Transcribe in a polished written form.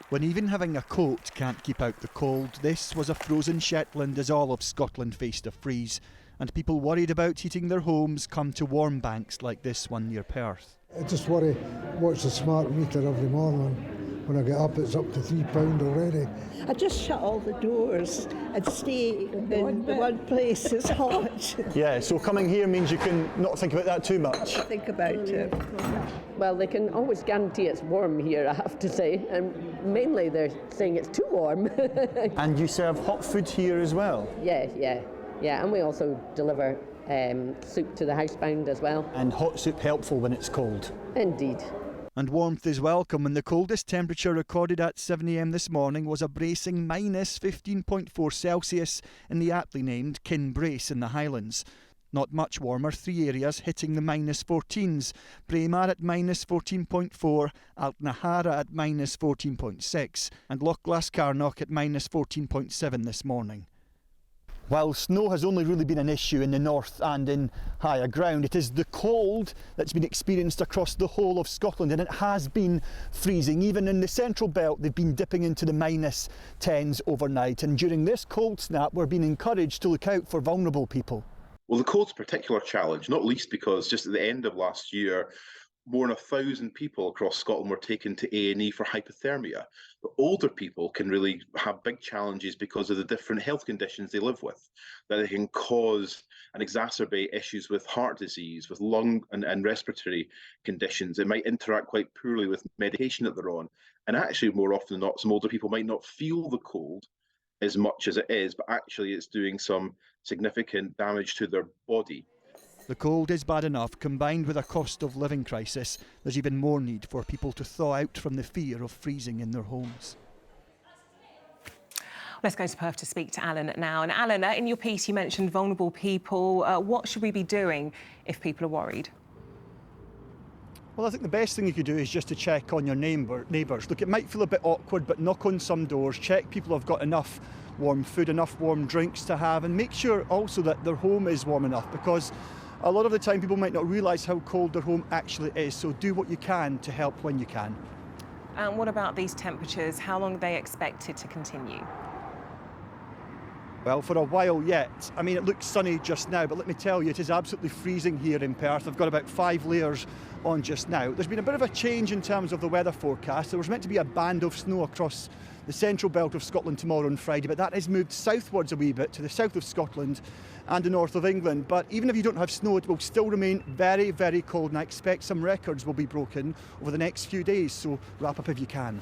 When even having a coat can't keep out the cold, this was a frozen Shetland as all of Scotland faced a freeze, and people worried about heating their homes come to warm banks like this one near Perth. I just worry, watch the smart meter every morning. When I get up, it's up to £3 already. I just shut all the doors and stay in the one place that's hot. Yeah, so coming here means you can not think about that too much. Think about it. Well, they can always guarantee it's warm here, I have to say, and mainly they're saying it's too warm. And you serve hot food here as well? Yeah, and we also deliver soup to the housebound as well. And hot soup helpful when it's cold? Indeed. And warmth is welcome, and the coldest temperature recorded at 7 a.m. this morning was a bracing minus 15.4 Celsius in the aptly named Kinbrace in the Highlands. Not much warmer, 3 areas hitting the minus 14s. Braemar at minus 14.4, Altnahara at minus 14.6 and Loch Glascarnock at minus 14.7 this morning. While snow has only really been an issue in the north and in higher ground, it is the cold that's been experienced across the whole of Scotland, and it has been freezing. Even in the central belt, they've been dipping into the minus 10s overnight, and during this cold snap, we're being encouraged to look out for vulnerable people. Well, the cold's a particular challenge, not least because just at the end of last year, more than 1,000 people across Scotland were taken to A&E for hypothermia. But older people can really have big challenges because of the different health conditions they live with, that they can cause and exacerbate issues with heart disease, with lung and respiratory conditions. It might interact quite poorly with medication that they're on. And actually, more often than not, some older people might not feel the cold as much as it is, but actually it's doing some significant damage to their body. The cold is bad enough, combined with a cost of living crisis. There's even more need for people to thaw out from the fear of freezing in their homes. Let's go to Perth to speak to Alan now. And Alan, in your piece you mentioned vulnerable people. What should we be doing if people are worried? Well, I think the best thing you could do is just to check on your neighbours. Look, it might feel a bit awkward, but knock on some doors, check people have got enough warm food, enough warm drinks to have, and make sure also that their home is warm enough, because a lot of the time people might not realise how cold their home actually is, so do what you can to help when you can. And what about these temperatures? How long are they expected to continue? Well, for a while yet. I mean, it looks sunny just now, but let me tell you, it is absolutely freezing here in Perth. I've got about 5 layers on just now. There's been a bit of a change in terms of the weather forecast. There was meant to be a band of snow across the central belt of Scotland tomorrow and Friday, but that has moved southwards a wee bit to the south of Scotland and the north of England. But even if you don't have snow, it will still remain very, very cold, and I expect some records will be broken over the next few days, so wrap up if you can.